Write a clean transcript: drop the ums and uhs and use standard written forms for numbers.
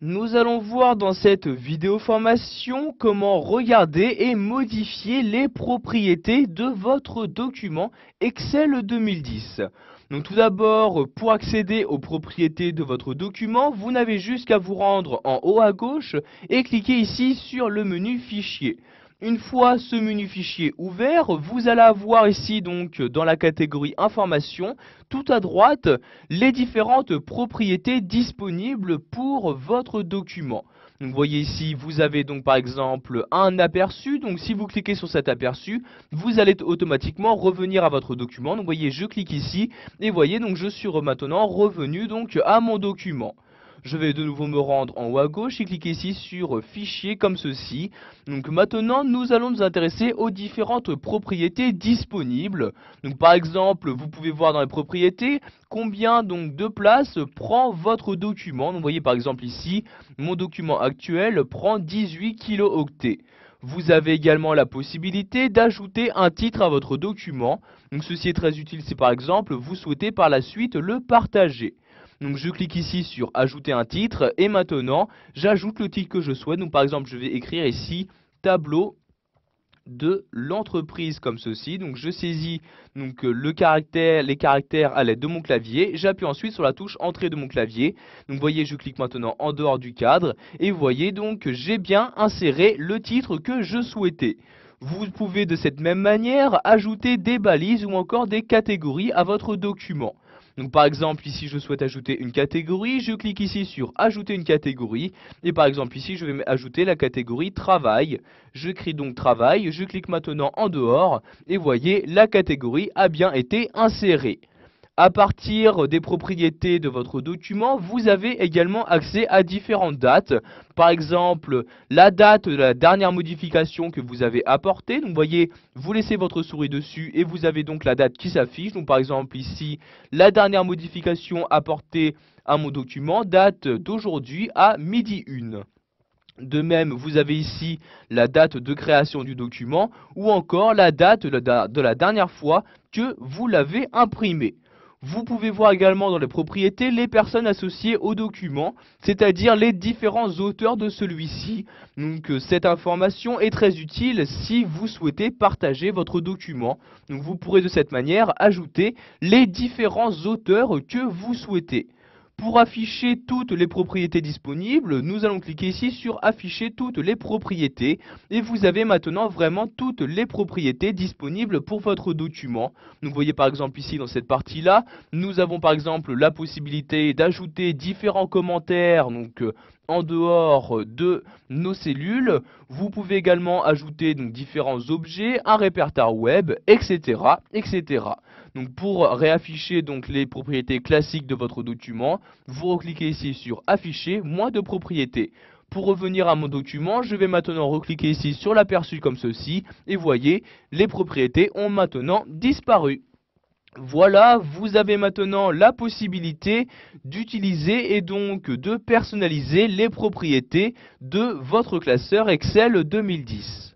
Nous allons voir dans cette vidéo formation comment regarder et modifier les propriétés de votre document Excel 2010. Donc tout d'abord, pour accéder aux propriétés de votre document, vous n'avez juste qu'à vous rendre en haut à gauche et cliquer ici sur le menu Fichier. Une fois ce menu fichier ouvert, vous allez avoir ici donc dans la catégorie Informations, tout à droite, les différentes propriétés disponibles pour votre document. Donc vous voyez ici, vous avez donc par exemple un aperçu. Donc si vous cliquez sur cet aperçu, vous allez automatiquement revenir à votre document. Donc vous voyez, je clique ici et vous voyez donc je suis maintenant revenu donc à mon document. Je vais de nouveau me rendre en haut à gauche et cliquer ici sur Fichier comme ceci. Donc maintenant, nous allons nous intéresser aux différentes propriétés disponibles. Donc par exemple, vous pouvez voir dans les propriétés combien donc de place prend votre document. Donc vous voyez par exemple ici, mon document actuel prend 18 kilooctets. Vous avez également la possibilité d'ajouter un titre à votre document. Donc ceci est très utile si par exemple vous souhaitez par la suite le partager. Donc je clique ici sur ajouter un titre et maintenant j'ajoute le titre que je souhaite. Donc par exemple je vais écrire ici tableau de l'entreprise comme ceci. Donc je saisis donc les caractères à l'aide de mon clavier. J'appuie ensuite sur la touche entrée de mon clavier. Donc vous voyez, je clique maintenant en dehors du cadre et vous voyez donc que j'ai bien inséré le titre que je souhaitais. Vous pouvez de cette même manière ajouter des balises ou encore des catégories à votre document. Donc par exemple ici je souhaite ajouter une catégorie, je clique ici sur ajouter une catégorie et par exemple ici je vais ajouter la catégorie travail. Je crée donc travail, je clique maintenant en dehors et voyez la catégorie a bien été insérée. À partir des propriétés de votre document, vous avez également accès à différentes dates. Par exemple, la date de la dernière modification que vous avez apportée. Donc, vous voyez, vous laissez votre souris dessus et vous avez donc la date qui s'affiche. Donc, par exemple, ici, la dernière modification apportée à mon document date d'aujourd'hui à 12h01. De même, vous avez ici la date de création du document ou encore la date de la dernière fois que vous l'avez imprimé. Vous pouvez voir également dans les propriétés les personnes associées au document, c'est-à-dire les différents auteurs de celui-ci. Donc cette information est très utile si vous souhaitez partager votre document. Donc vous pourrez de cette manière ajouter les différents auteurs que vous souhaitez. Pour afficher toutes les propriétés disponibles, nous allons cliquer ici sur afficher toutes les propriétés et vous avez maintenant vraiment toutes les propriétés disponibles pour votre document. Donc vous voyez par exemple ici dans cette partie là, nous avons par exemple la possibilité d'ajouter différents commentaires donc en dehors de nos cellules. Vous pouvez également ajouter donc différents objets, un répertoire web, etc., etc. Donc pour réafficher donc les propriétés classiques de votre document, vous recliquez ici sur afficher moins de propriétés. Pour revenir à mon document, je vais maintenant recliquer ici sur l'aperçu comme ceci et voyez, les propriétés ont maintenant disparu. Voilà, vous avez maintenant la possibilité d'utiliser et donc de personnaliser les propriétés de votre classeur Excel 2010.